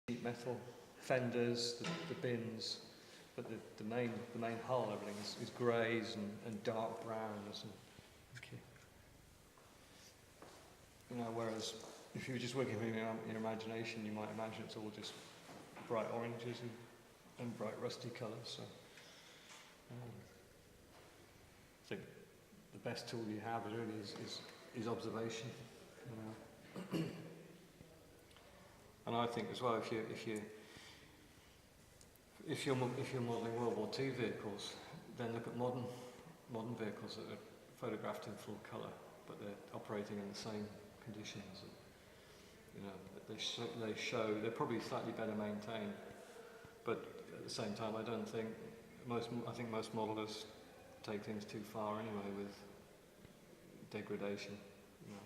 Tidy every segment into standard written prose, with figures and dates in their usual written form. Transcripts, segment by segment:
sheet metal, fenders, the bins, but the main hull, everything is greys and dark browns. And, okay. You know, whereas if you were just working with your imagination, you might imagine it's all just bright oranges and bright rusty colours. So I think the best tool you have really is observation. You know. And I think as well, if you're modelling World War II vehicles, then look at modern vehicles that are photographed in full colour, but they're operating in the same conditions. And, you know, they show they're probably slightly better maintained, but at the same time, I think most modelers take things too far anyway with degradation. You know,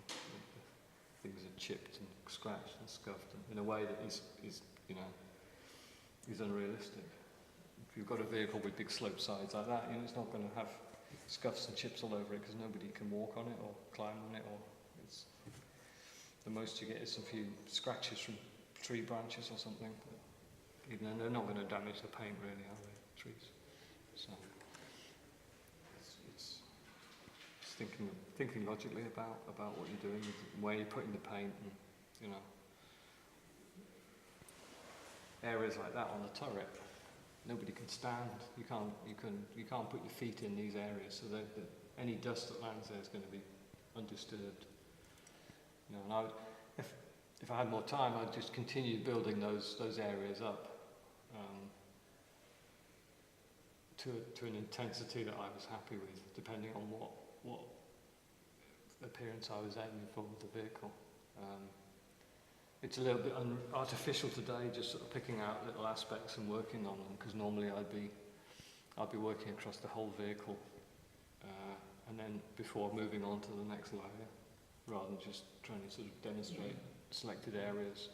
things are chipped and scratched and scuffed in a way that is unrealistic. If you've got a vehicle with big slope sides like that, you know, it's not going to have scuffs and chips all over it because nobody can walk on it or climb on it, or it's the most you get is a few scratches from tree branches or something. But even then, they're not going to damage the paint, really, are they? Trees. So it's thinking logically about what you're doing, where you're putting the paint, and you know, areas like that on the turret, nobody can stand. You can't put your feet in these areas, so that any dust that lands there is going to be undisturbed. You know, and if I had more time, I'd just continue building those areas up to an intensity that I was happy with, depending on what appearance I was aiming for with the vehicle. It's a little bit artificial today, just sort of picking out little aspects and working on them, because normally I'd be working across the whole vehicle, and then before moving on to the next layer, rather than just trying to sort of demonstrate selected areas,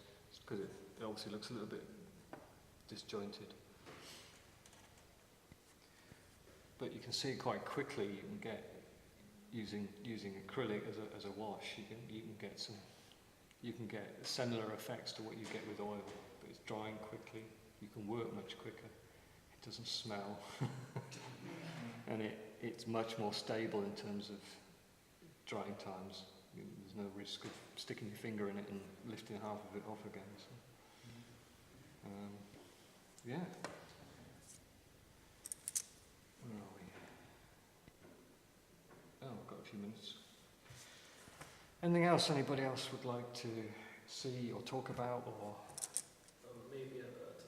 because it obviously looks a little bit disjointed. But you can see quite quickly you can get using acrylic as a wash. You can get similar effects to what you get with oil, but it's drying quickly. You can work much quicker. It doesn't smell, and it's much more stable in terms of drying times. There's no risk of sticking your finger in it and lifting half of it off again. So, yeah. Where are we? Oh, I've got a few minutes. Anything else anybody else would like to see or talk about, or? Maybe about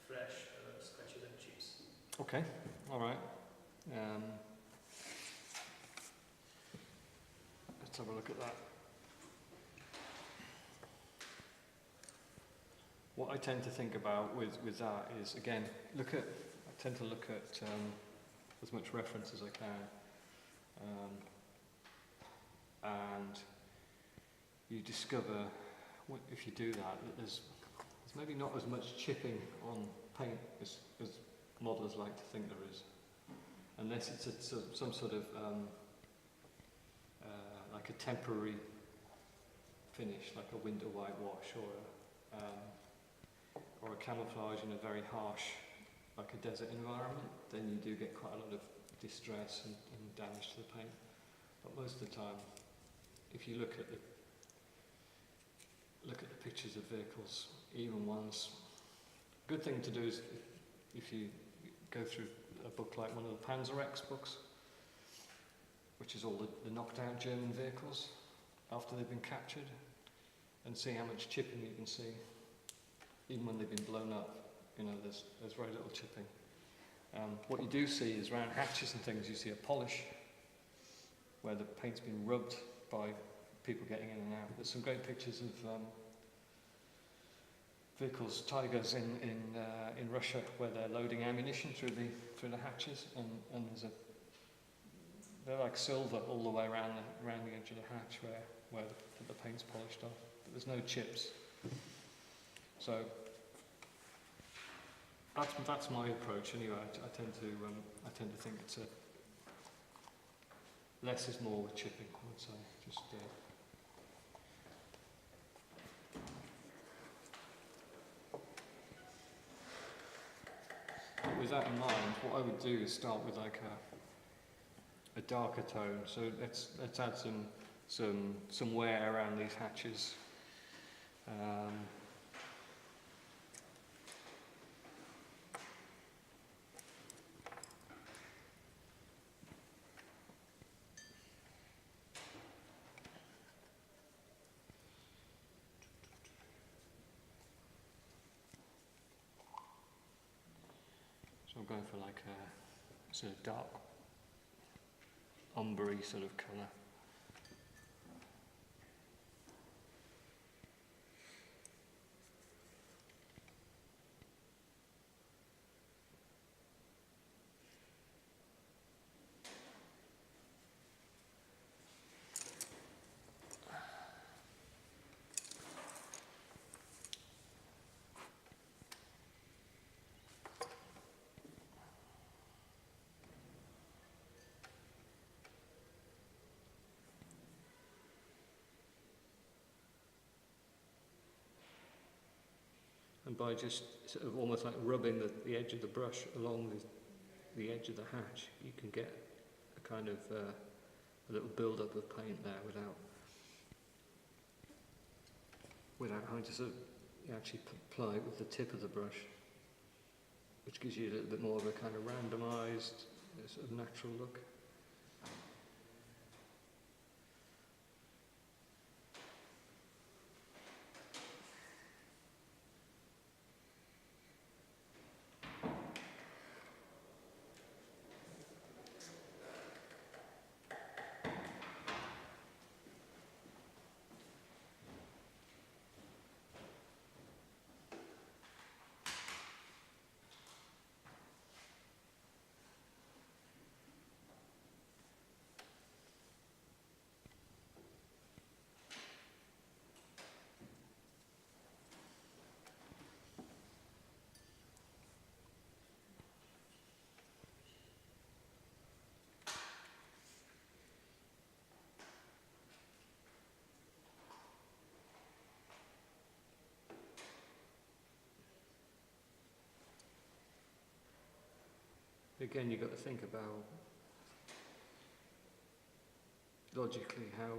fresh scratches and chips. Okay, all right. Let's have a look at that. What I tend to think about with that is, again, I tend to look at as much reference as I can. And you discover, if you do that there's maybe not as much chipping on paint as modelers like to think there is, unless it's some sort of like a temporary finish, like a winter whitewash or a camouflage in a very harsh, like a desert environment. Then you do get quite a lot of distress and damage to the paint. But most of the time, if you look at the pictures of vehicles, even ones, good thing to do is if you go through a book like one of the Panzer X books, which is all the knocked out German vehicles after they've been captured, and see how much chipping you can see. Even when they've been blown up, you know, there's very little chipping. What you do see is around hatches and things, you see a polish where the paint's been rubbed by people getting in and out. There's some great pictures of vehicles, Tigers in Russia, where they're loading ammunition through the hatches, and they're like silver all the way around the edge of the hatch where the paint's polished off, but there's no chips. So that's my approach anyway. I tend to think it's less is more with chipping, I would say. Just that in mind, what I would do is start with like a darker tone. So let's add some wear around these hatches. So I'm going for like a sort of dark, umber-y sort of colour. And by just sort of almost like rubbing the edge of the brush along the edge of the hatch, you can get a kind of a little build-up of paint there without having to sort of actually apply it with the tip of the brush, which gives you a little bit more of a kind of randomised, sort of natural look. Again, you've got to think about logically how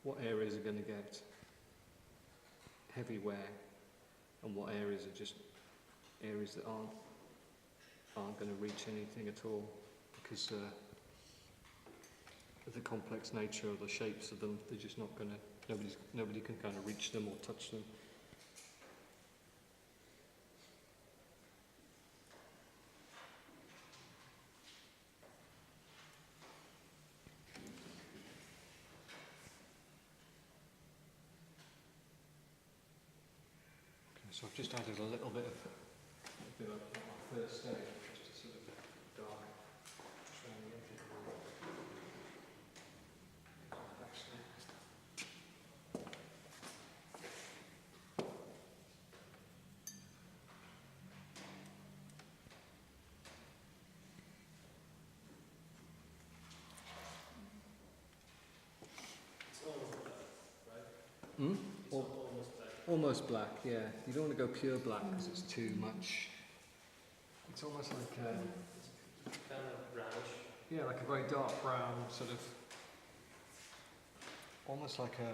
what areas are going to get heavy wear and what areas are just areas that aren't going to reach anything at all, because of the complex nature of the shapes of them. They're just not going to, nobody can kind of reach them or touch them. So I've just added a little bit of my first stage, just to sort of dark, just around the edge of the wall. It's almost black, right? Hmm? It's almost black. Almost black, yeah. You don't want to go pure black because it's too much. It's almost like It's kind of brownish. yeah, like a very dark brown, sort of, almost like a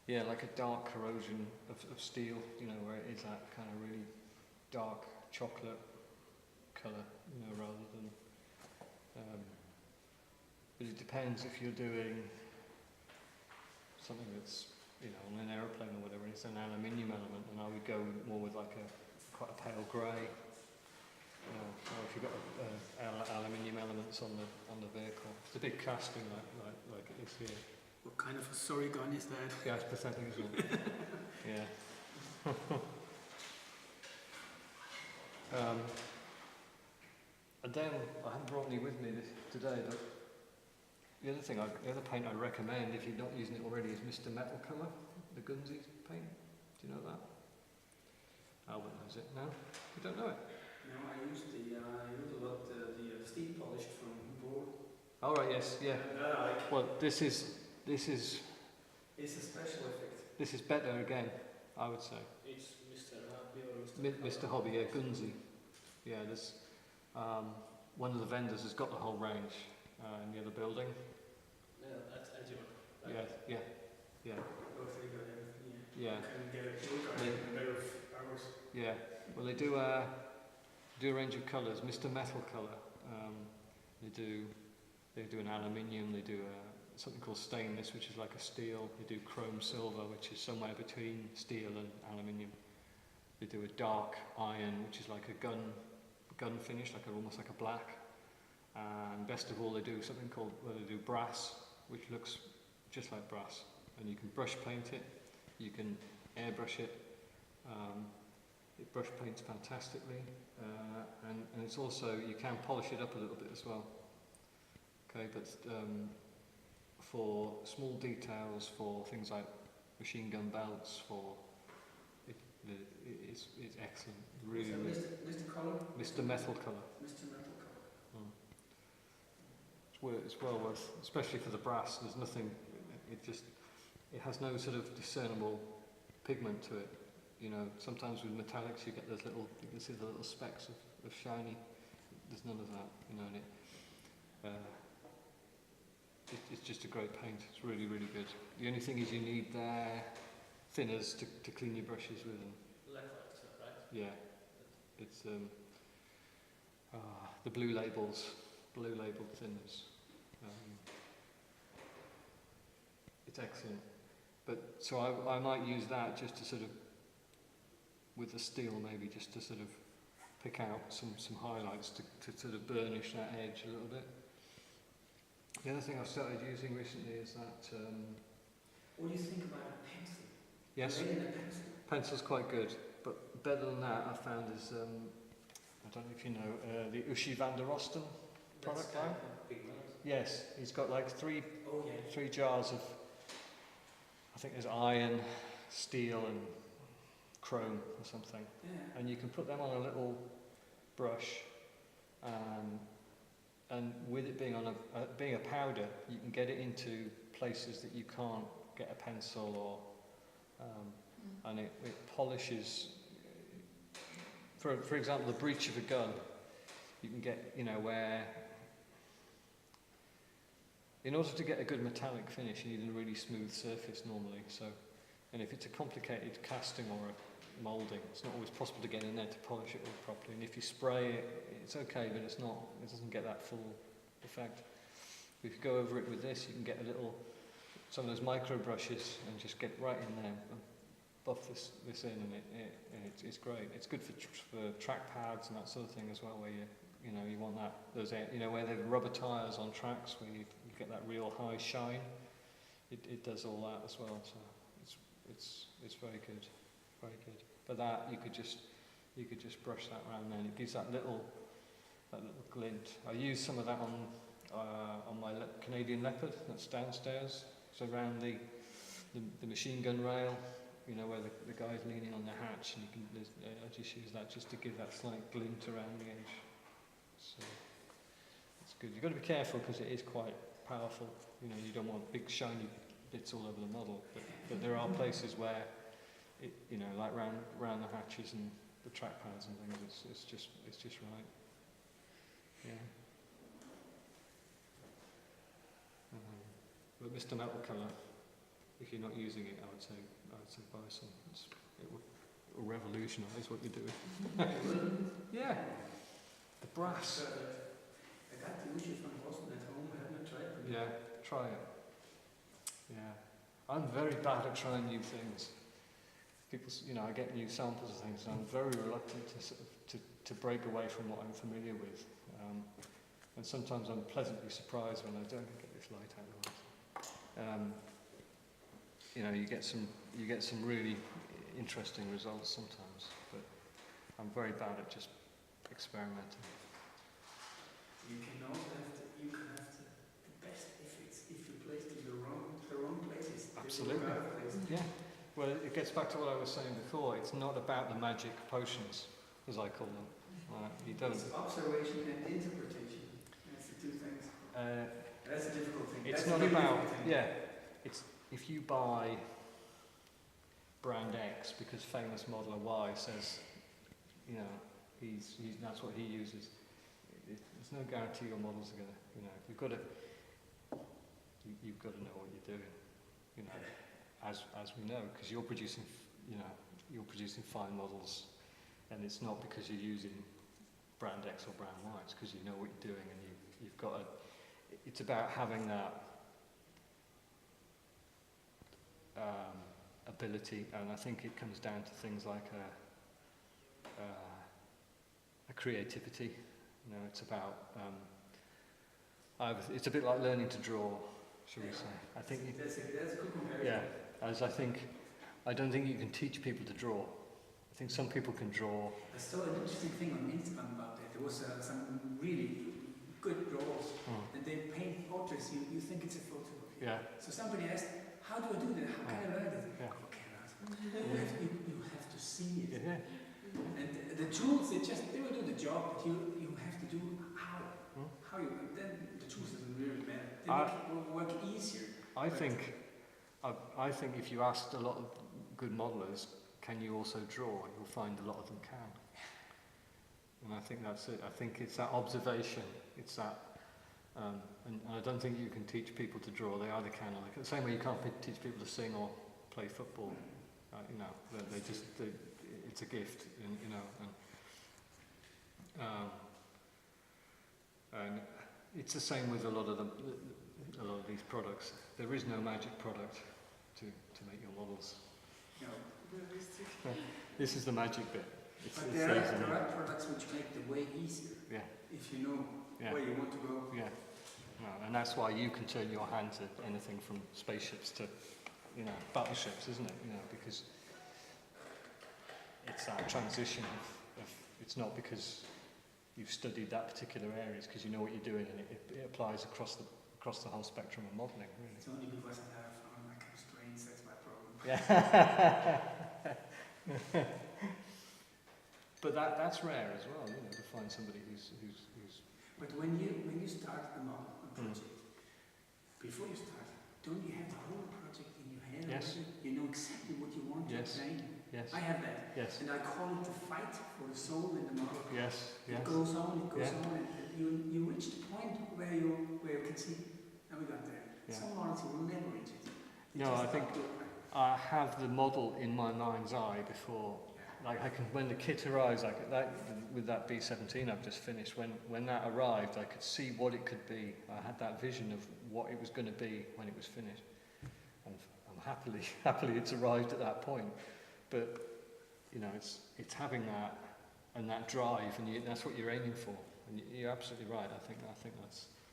yeah, like a dark corrosion of steel, you know, where it is that kind of really dark chocolate colour, you know, rather than but it depends if you're doing something that's, you know, on an aeroplane or whatever, and it's an aluminium element, and I would go more with like quite a pale grey. You know, or if you've got aluminium elements on the vehicle, it's a big casting like it is here. What kind of a sorry gun is that? Yeah, it's pathetic, isn't it? Yeah. And then I haven't brought any with me today, but the other paint I recommend, if you're not using it already, is Mr. Metal Colour, the Gunzi paint. Do you know that? Albert knows it. No? You don't know it? No, I use a lot the steel polished from board. Oh right, yes, yeah. That I like. Well, this is It's a special effect. this is better again. I would say. It's Mr. Happy or Mr. Hobby, yeah, Gunzi. Yeah, there's one of the vendors has got the whole range in the other building. Yeah, that's Edgeworth. Yeah, yeah, yeah, Looks like they got everything, yeah, Couldn't get a tool guide in a matter of hours. yeah. Well, they do a range of colours. Mr. Metal Colour. They do an aluminium. They do something called stainless, which is like a steel. They do chrome silver, which is somewhere between steel and aluminium. They do a dark iron, which is like a gun finish, almost like a black. And best of all, they do something called they do brass, which looks just like brass, and you can brush paint it. You can airbrush it. It brush paints fantastically, and it's also, you can polish it up a little bit as well. Okay, but for small details, for things like machine gun belts, it's excellent. Really, really. Mr. Colour? Mr. Metal Colour. Mr. Metal Colour. It's well worth, especially for the brass. There's nothing. It has no sort of discernible pigment to it. You know, sometimes with metallics you get those little, you can see the little specks of shiny. There's none of that, you know, and it's just a great paint. It's really, really good. The only thing is you need thinners to clean your brushes with them. Lacquer, is that right? Yeah, it's the blue labeled thinners. It's excellent. But so I might use that just to sort of, with the steel maybe, just to sort of pick out some highlights to sort of burnish that edge a little bit. The other thing I've started using recently is that. What do you think about a pencil? Yes, Red and a pencil. pencil's quite good, but better than that I found is I don't know if you know the Ushi van der Osten product line. Pigment. Yes, he's got like three Oh yeah. jars of, I think there's iron, steel and chrome or something, Yeah. and you can put them on a little brush, and with it being on being a powder, you can get it into places that you can't get a pencil or, and it polishes. For example, the breech of a gun, you can get, you know, where. In order to get a good metallic finish, you need a really smooth surface normally. So, and if it's a complicated casting or a moulding, it's not always possible to get in there to polish it all properly. And if you spray it, it's okay, but it doesn't get that full effect. If you go over it with this, you can get some of those micro brushes and just get right in there and buff this in, and it's great. It's good for track pads and that sort of thing as well, where you want those where they've rubber tyres on tracks where you get that real high shine. It does all that as well, so it's very good, very good. But that you could just brush that around, and it gives that little glint. I use some of that on my Canadian Leopard that's downstairs. So around the machine gun rail, you know, where the guy's leaning on the hatch, and I just use that just to give that slight glint around the edge. So it's good. You've got to be careful because it is quite powerful. You know, you don't want big shiny bits all over the model, but there are places where it, you know, like round the hatches and the track pads and things, it's just right. Yeah. But Mr. Metal Colour, if you're not using it, I would say buy some. It will revolutionise what you're doing. Yeah. The brass. I got the Ushi from Moson at home. I haven't tried it. Yeah, try it. Yeah. I'm very bad at trying new things. People, you know, I get new samples of things, and I'm very reluctant to sort of to break away from what I'm familiar with. And sometimes I'm pleasantly surprised when I don't get this light out of it. You know, you get some really interesting results sometimes, but I'm very bad at just experimenting. You can also have the best if you place it in the wrong places. Absolutely. Yeah. Well, it gets back to what I was saying before. It's not about the magic potions, as I call them. You don't. It's observation and interpretation. That's the two things. That's a difficult thing. It's not about. Yeah. It's if you buy brand X because famous modeler Y says, you know, that's what he uses. There's no guarantee your models are gonna, you know, you've got to know what you're doing, you know, as we know, because you're producing fine models, and it's not because you're using brand X or brand Y, it's because you know what you're doing, and you've got a. It's about having that ability, and I think it comes down to things like a creativity. You know, it's about. It's a bit like learning to draw, shall we say? I think. That's a good comparison. Yeah, I don't think you can teach people to draw. I think some people can draw. I saw an interesting thing on Instagram about that. There was some really good drawers, and they paint portraits. You think it's a photo. Yeah. So somebody asked, "How do I do that? How can I learn it?" Yeah. You cannot. You have to see it. Yeah. And the tools, they will do the job, but you have to do how you. Then the tools doesn't really matter. They make it work easier. I think if you asked a lot of good modelers, can you also draw? You'll find a lot of them can. And I think that's it. I think it's that observation. It's that, and I don't think you can teach people to draw. They either can or they can. The same way you can't teach people to sing or play football. You know, it's a gift, and you know, and it's the same with a lot of these products. There is no magic product to make your models. No. This is the magic bit. But there are products which make the way easier. Yeah. If you know where you want to go. Yeah. No, and that's why you can turn your hand to anything from spaceships to, you know, battleships, isn't it? You know, because it's that transition of it's not because you've studied that particular area, it's because you know what you're doing, and it applies across the whole spectrum of modelling, really. It's only because I have my constraints, that's my problem. Yeah. But that's rare as well, you know, to find somebody who's. But when you start a project, before you start, don't you have the whole project in your head? Yes. Already? You know exactly what you want to obtain. Yes. I have that. Yes. And I call it the fight for the soul in the model. Yes. It goes on, and you reach the point where you can see, now we got there. Yeah. Some models you will never reach it. No, I think I have the model in my mind's eye before. Like when the kit arrives, with that B17 I've just finished, when that arrived, I could see what it could be. I had that vision of what it was going to be when it was finished. And I'm happily it's arrived at that point. But, you know, it's having that and that drive, and that's what you're aiming for. And you're absolutely right. I think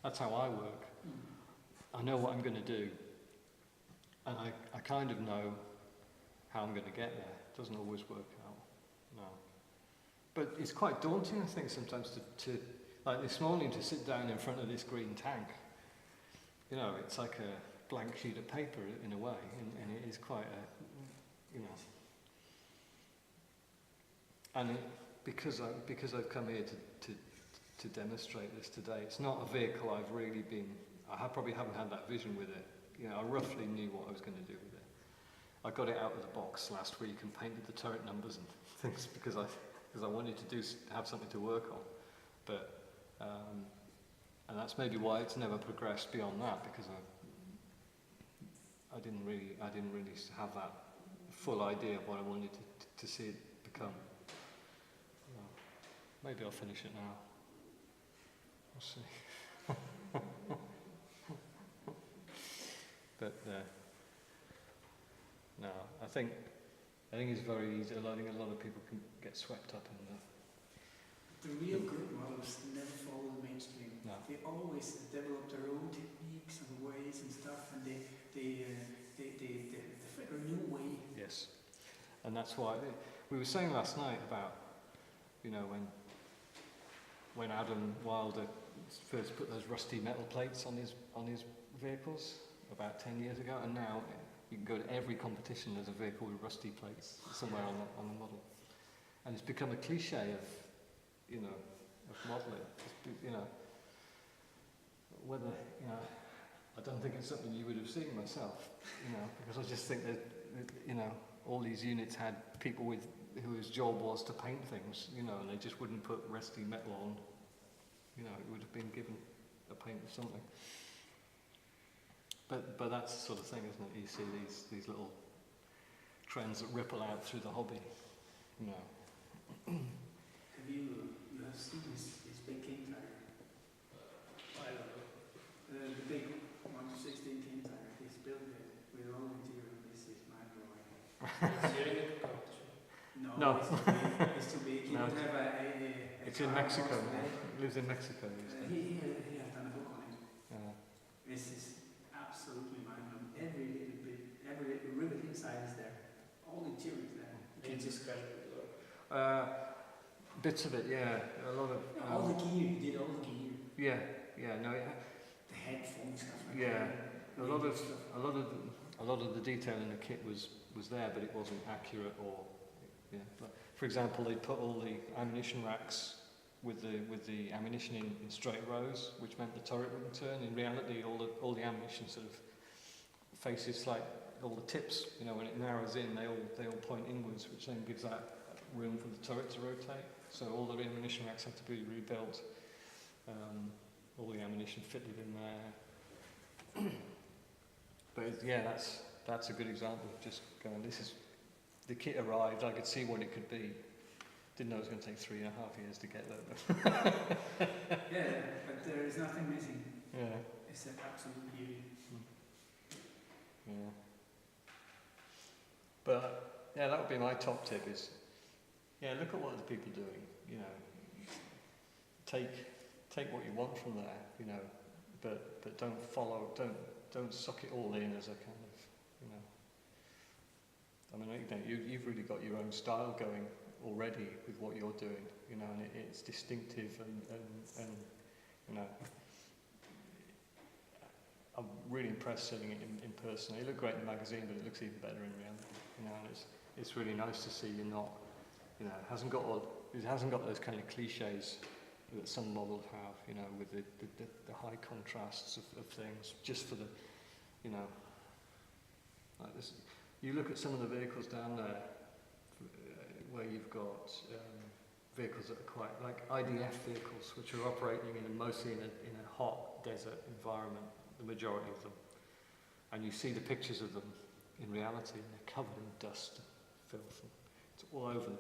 that's how I work. I know what I'm going to do, and I kind of know how I'm going to get there. It doesn't always work out, no. But it's quite daunting, I think, sometimes to like this morning, to sit down in front of this green tank. You know, it's like a blank sheet of paper in a way, and it is quite a, you know. And because I've come here to demonstrate this today, it's not a vehicle I've really been. Probably haven't had that vision with it. You know, I roughly knew what I was going to do with it. I got it out of the box last week and painted the turret numbers and things because I wanted to have something to work on. But and that's maybe why it's never progressed beyond that, because I didn't really have that full idea of what I wanted to see it become. Maybe I'll finish it now. We'll see. But no, I think it's very easy. I think a lot of people can get swept up in that. The real good models never follow the mainstream. No. They always develop their own techniques and ways and stuff, and they figure a new way. Yes, and that's why we were saying last night about, you know, when Adam Wilder first put those rusty metal plates on his vehicles about 10 years ago, and now you can go to every competition. There's a vehicle with rusty plates somewhere on the model, and it's become a cliche of modelling. You know, whether I don't think it's something you would have seen myself. You know, because I just think that all these units had people whose job was to paint things, you know, and they just wouldn't put rusty metal on. You know, it would have been given a paint or something. But that's the sort of thing, isn't it? You see these little trends that ripple out through the hobby, you know. Have you have seen this big king tiger? I don't know. The big 1 to 16 king tiger. He's built it with all interior. This is mind blowing. It's here in the competition. No. It's too big. It's too big. He No, would have a It's in car Mexico. across the way. It lives in Mexico. He has done a book on it. Yeah. This is absolutely mind-blowing. Every little bit, every little rivet inside is there. All the interior is there. Can you describe it? Bits of it, yeah. A lot of. All the gear, he did all the gear. Yeah. No. The headphones, stuff like Yeah. that. A lot of the detail in the kit was there, but it wasn't accurate or. Yeah. But for example, they put all the ammunition racks with the ammunition in straight rows, which meant the turret wouldn't turn. In reality, all the ammunition sort of faces like all the tips. You know, when it narrows in, they all point inwards, which then gives that room for the turret to rotate. So all the ammunition racks had to be rebuilt. All the ammunition fitted in there. But that's a good example of just going. This is the kit arrived. I could see what it could be. Didn't know it was going to take 3.5 years to get there. Yeah, but there is nothing missing. Yeah. It's an absolute beauty. Yeah. But yeah, that would be my top tip is, look at what other people are doing, you know. Take what you want from there, you know, but don't suck it all in as a kind of, you know. I mean, you've really got your own style going already with what you're doing, you know, and it's distinctive and you know, I'm really impressed seeing it in person. It looked great in the magazine, but it looks even better in reality, you know, and it's really nice to see you're not, you know, it hasn't got those kind of cliches that some models have, you know, with the high contrasts of things, just for the, you know, like this. You look at some of the vehicles down there, where you've got vehicles that are quite like IDF vehicles, which are operating mostly in a hot desert environment, the majority of them, and you see the pictures of them in reality, and they're covered in dust and filth, and it's all over them,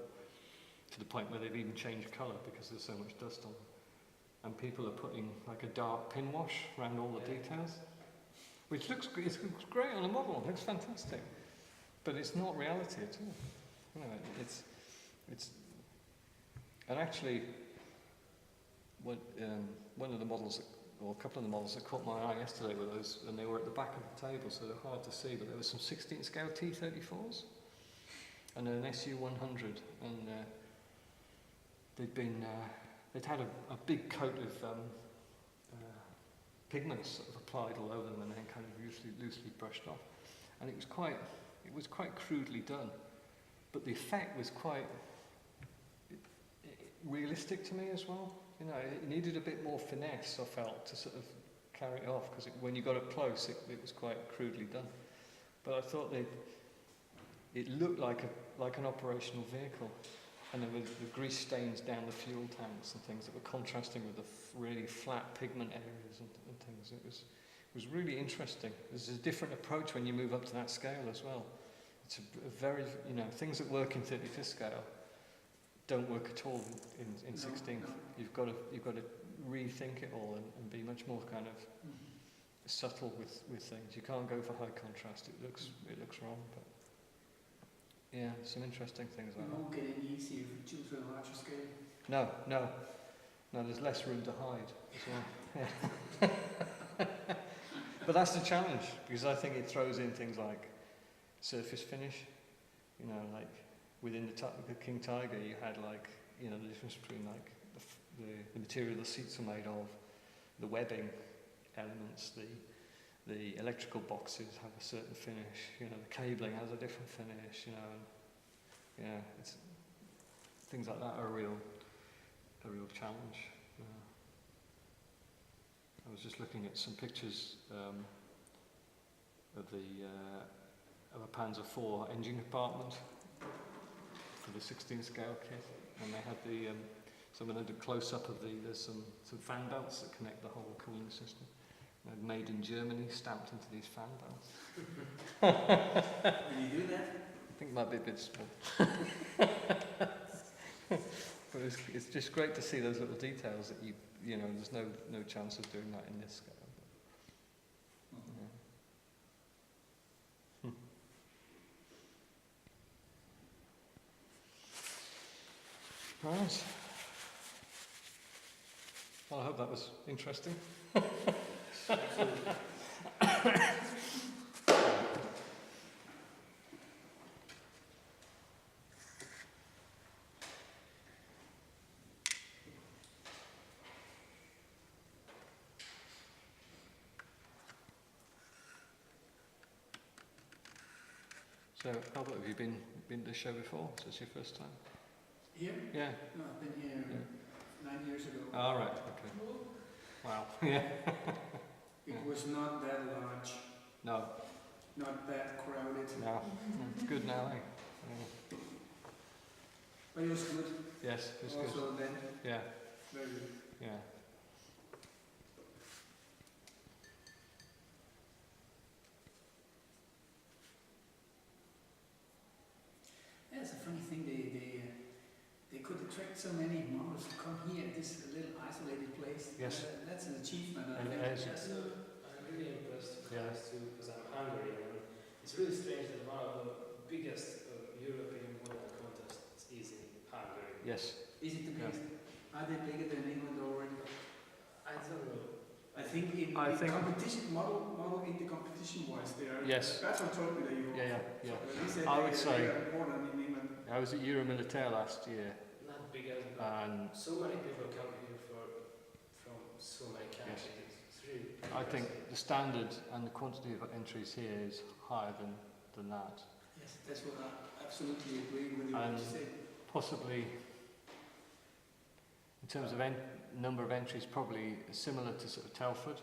to the point where they've even changed colour because there's so much dust on them, and people are putting like a dark pin wash around all the details, which looks great on a model, it looks fantastic, but it's not reality at all. You know, it's and actually, one of the models, or a couple of the models that caught my eye yesterday were those, and they were at the back of the table, so they're hard to see, but there were some 16 scale T-34s and an SU-100, and they'd had a big coat of pigments sort of applied all over them and then kind of loosely brushed off, and it was quite crudely done, but the effect was quite realistic to me as well. You know, it needed a bit more finesse, I felt, to sort of carry it off, because when you got up close, it was quite crudely done. But I thought it looked like an operational vehicle, and there were the grease stains down the fuel tanks and things that were contrasting with the really flat pigment areas and things. It was really interesting. There's a different approach when you move up to that scale as well. It's a very, you know, things that work in 35th scale don't work at all in 16th. No. You've got to rethink it all and be much more kind of subtle with things. You can't go for high contrast. It looks wrong, but yeah, some interesting things It like that. won't get any easier if you choose a larger scale. No. There's less room to hide as well. Yeah. But that's the challenge, because I think it throws in things like surface finish. You know, like within the King Tiger, you had like, you know, the difference between like the material the seats are made of, the webbing elements, the electrical boxes have a certain finish. You know, the cabling has a different finish. You know, and yeah, it's things like that are a real challenge. I was just looking at some pictures of a Panzer IV engine compartment for the 16 scale kit, and they had the so I'm going to do a close up of there's some fan belts that connect the whole cooling system. Made in Germany, stamped into these fan belts. When you do that, I think it might be a bit small. But it's just great to see those little details that you know, there's no chance of doing that in this scale. Right. Well, I hope that was interesting. So, Albert, have you been to the show before? Is this your first time? here? Yeah. No, I've been here 9 years ago. All right. Okay. Wow. Yeah. It was not that large, No. not that crowded, No. It's good now, eh? Yeah. but it was good. Yes, it's good. Also then, Yeah. very good. Yeah. Yeah, it's a funny thing. They could attract so many models to come here at this little isolated place. Yes. That's an achievement. I And think. as- Yeah, so I'm really impressed with Yeah. this too, because I'm Hungarian, and it's really strange that one of the biggest European model contests is in Hungary. Yes. Is it the Yeah. biggest? Are they bigger than England already? I don't know. I think in competition model in the competition wise they are. Yes. That's what told me that you. Yeah. He said I would they say- are more than in England. I was at Euromilitaire last year, Not big as but and so many people come here from so many countries. It's really I think impressive. the standard and the quantity of entries here is higher than that. Yes, that's what I absolutely agree with you. What And- you say. Possibly, in terms of number of entries, probably similar to sort of Telford,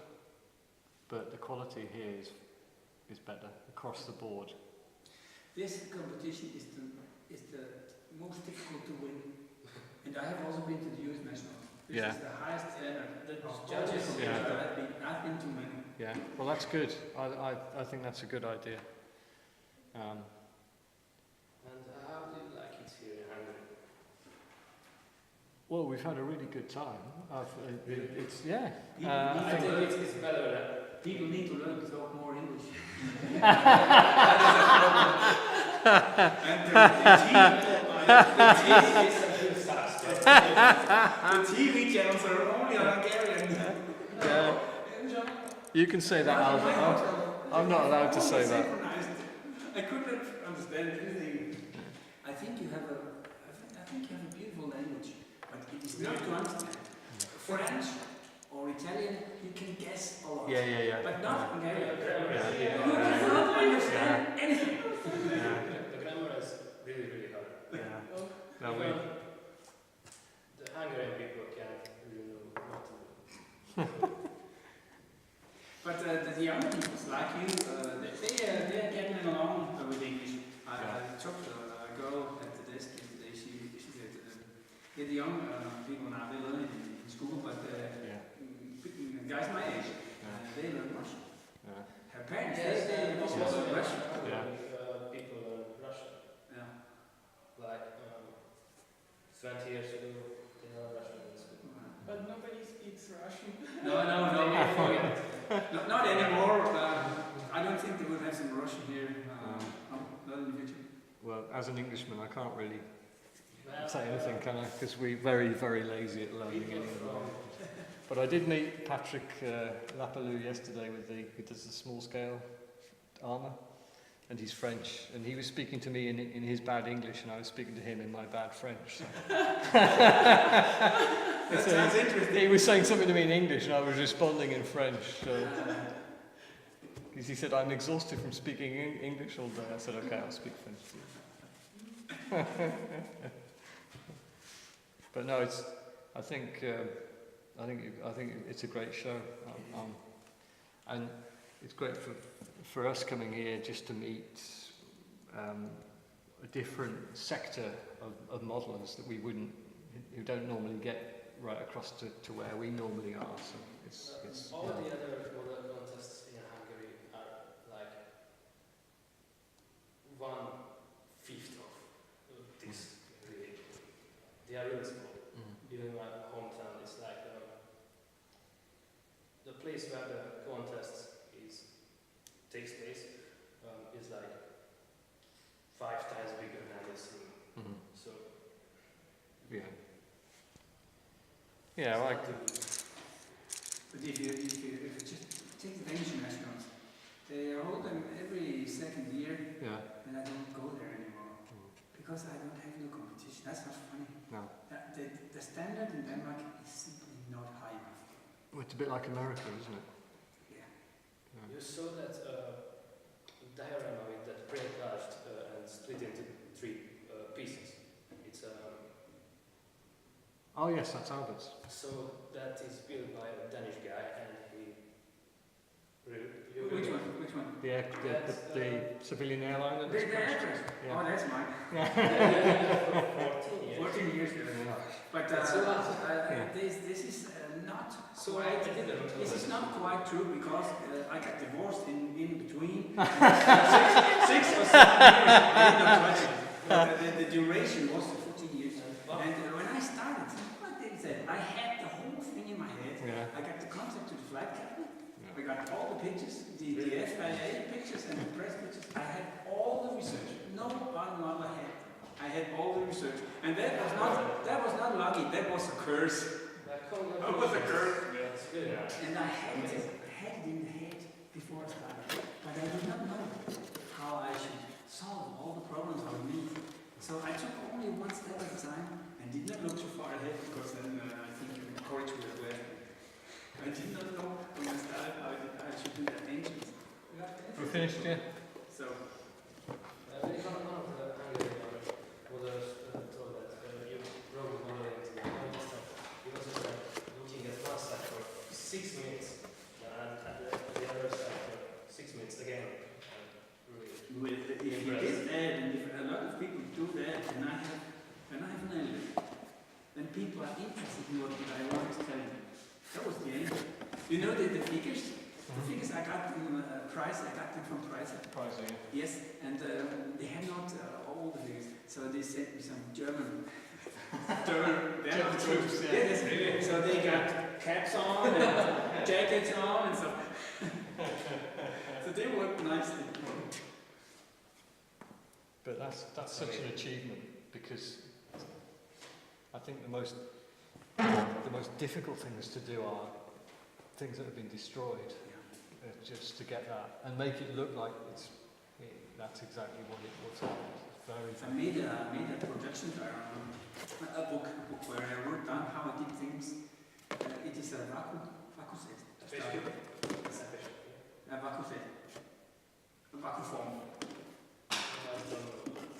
but the quality here is better across the board. This competition is the most difficult to win, and I have also been to the US National. This Yeah. is the highest standard. The of judges- all the Yeah. competitions I've been to many. Yeah, well that's good. I think that's a good idea. And how do you like it here in Hungary? Well, we've had a really good time. It's yeah. People, I I think think it's better than people need to learn to talk more English. And the TV channels are only Hungarian. you can say that, Albert. I'm not allowed to say that. I couldn't understand anything. I think you have a beautiful language, but it is not to understand. French or Italian, you can guess a lot. Yeah. But not Hungarian. Yeah. You cannot understand anything. Yeah. the grammar is really, really hard. Yeah. No, Even the Hungarian people can't really know what to do. But the young people like you, they are getting along with English. I talked to a girl at the desk yesterday. She said the young people now they learn it in school, but guys my age they learn Russian. Yeah. Her parents Yes, they also learn in Russian. people learn Russian. Yeah. Like 20 years ago, they learned Russian in school. But nobody speaks Russian. No. Not anymore. I don't think they will have some Russian here. Not in the future. Well, as an Englishman, I can't really Well, say anything, can I? Because we're very, very lazy at learning people any other from language. But I did meet Patrick Lapalou yesterday who does the small scale armour, and he's French, and he was speaking to me in his bad English, and I was speaking to him in my bad French. So. That sounds interesting. He was saying something to me in English, and I was responding in French. So. Because he said, I'm exhausted from speaking English all day. I said, okay, I'll speak French to you. But no, I think it's a great show, and it's great for us coming here just to meet a different sector of modelers that who don't normally get right across to where we normally are. So it's all the other model contests in Hungary are like 1/5 of this. Really. They are really small. Even in my hometown, it's like the place where the contest takes place is like 5 times bigger than this room. So yeah. Yeah, it's like. not too- But if you just take the Danish restaurants, they hold them every second year, Yeah. and I don't go there anymore because I don't have no competition. That's not funny. No. The standard in Denmark is simply not high enough. Well, it's a bit like America, isn't it? Yeah. You saw that diorama with that pre-enlarged and split into 3 pieces. It's Oh yes, that's Albert's. so that is built by a Danish guy, and he. Which one? Which one? The civilian airline that The was crashed. actress. Yeah. Oh, that's mine. 14 years. 14 years ago. Yeah. But That's a lot. this is not So quite. I didn't. This is not quite true because I got divorced in between 6 or 7 years. I ended up watching it. But the duration was 14 years. And when I started, what did it say? I had the whole thing in my head. Yeah. I got the concept to the flight cabinet. Yeah. I got all the pictures, the FIA pictures and the press pictures. I had all the research. No one other had. I had all the research. And that was not lucky, that was a curse. That was a curse. Yeah, it's good. And I had it in the head before I started. But I did not know how I should solve all the problems I would need. So I took only one step at a time and did not look too far ahead because then I think courage would have left me. I did not know when I started how I should do that engines. We're finished, yeah? So One of the Hungarian models told that you wrote modeling to the contest. He was looking at one side for 6 minutes and at the other side for 6 minutes again. if you did that, and if a lot of people do that, and I have an element, then people are interested in what I was telling them. That was the aim. You know the figures? The figures I got them Price. I got them from Price. Price, yeah. Yes, and they had not all the figures, so they sent me some German troops. Yeah. Yes, so they got caps on and jackets on and so. So they worked nicely. But that's such an achievement because I think the most difficult things to do are things that have been destroyed. Just to get that and make it look like that's exactly what it was. Very. I made a projection diagram, a book where I wrote down how I did things. It is a vacuum set. A vacuum set. A vacuum form.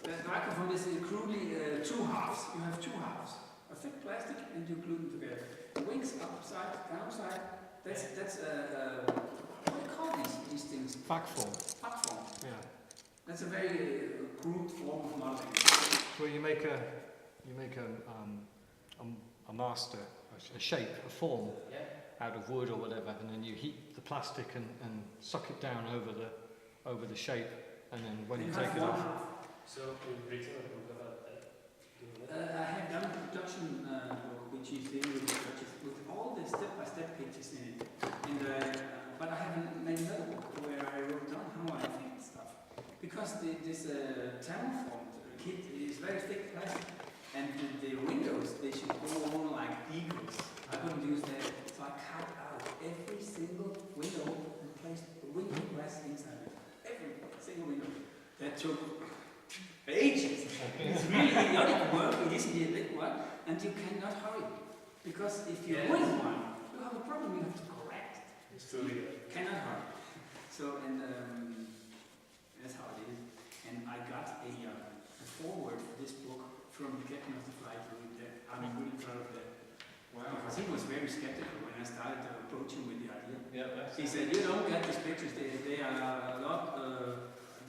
The vacuum form is crudely 2 halves. You have 2 halves. A thick plastic and you glue them together. The wings upside, downside. That's what do you call these things? Fact form. Fact form. Yeah. That's a very crude form of modeling. Well, you make a master, a shape, a form out of wood or whatever, and then you heat the plastic and suck it down over the shape, and then when you take it off. So you've written a book about that? I have done a production book which is in with all the step-by-step pictures in it. And, but I haven't made another book where I wrote down how I think stuff. Because this thermoformed kit is very thick plastic, and the windows, they should go on like eagles. I couldn't use that, so I cut out every single window and placed the window glass inside it. Every single window. That took ages. It's really idiotic work, it is idiotic work, and you cannot hurry. Because if you win one, you have a problem, you have to correct it. It's too late. Cannot hurry. So, and that's how it is. And I got a forward for this book from the captain of the flight room. I'm really proud of that. Wow. Because he was very skeptical when I started to approach him with the idea. Yeah, He said, you don't get these pictures, they are a lot,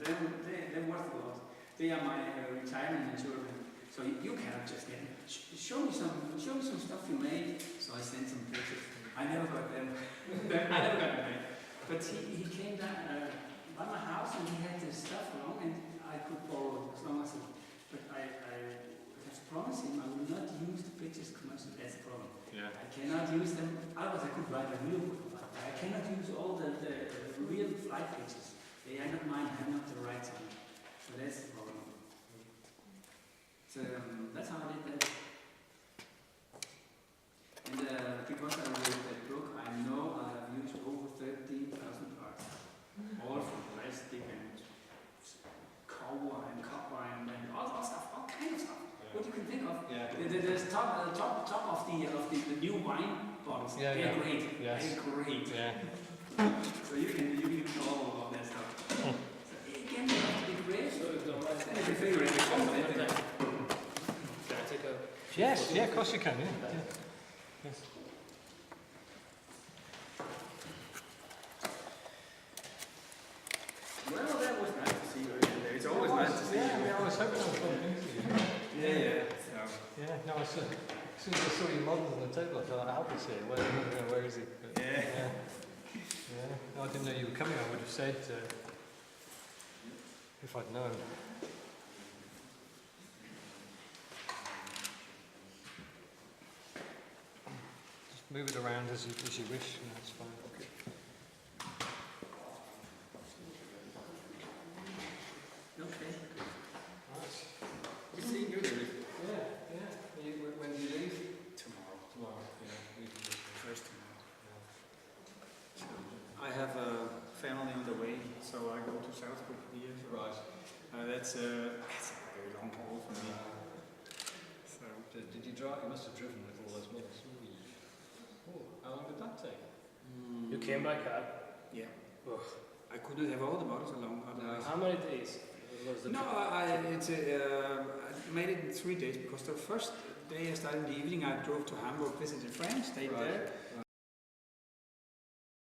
they're worth a lot. They are my retirement children. So you cannot just get them. Show me some stuff you made. So I sent some pictures. I never got them. I never got them back. But he came down by my house and he had this stuff along and I could borrow it as long as he. But I have to promise him I will not use the pictures commercially. That's the problem. Yeah. I cannot use them. Otherwise I could write a real book about that. I cannot use all the real flight pictures. They are not mine. I have not the right time. So that's the problem. So that's how I did that. And because I wrote that book, I know I have used over 13,000 parts. All from plastic and copper and all stuff, all kind of stuff. What you can think of. Yeah. The top of the new wine bottles. Yeah, They're yeah. great. Yes. They're great. Yeah. So you can use all of that stuff. So again, you have to be great. So if the right And if you figure it out, can I take a Yes, yeah, of course you can, yeah. Yeah. Yes. well, that was nice to see you today. It's always nice to see Yeah, you. I was hoping I was going to meet you. Yeah. So. Yeah, no, as soon as I saw your model on the table, I thought, Albert's here. Where is he? But, Yeah. Yeah. No, I didn't know you were coming. I would have said if I'd known. Just move it around as you wish. And that's fine. Okay. Right. Good seeing you, David. Yeah. When do you leave? Tomorrow. Tomorrow. Yeah. First tomorrow. I have a family on the way, so I go to Salzburg here. So Right. that's a very long haul for me. So Did you drive? You must have driven with all those models. Oh, how long did that take? You came by car. yeah, Ugh. I couldn't have all the models along. Otherwise. How many days was the No, trip? I made it in 3 days because the first day I started in the evening. I drove to Hamburg, visited friends, stayed there.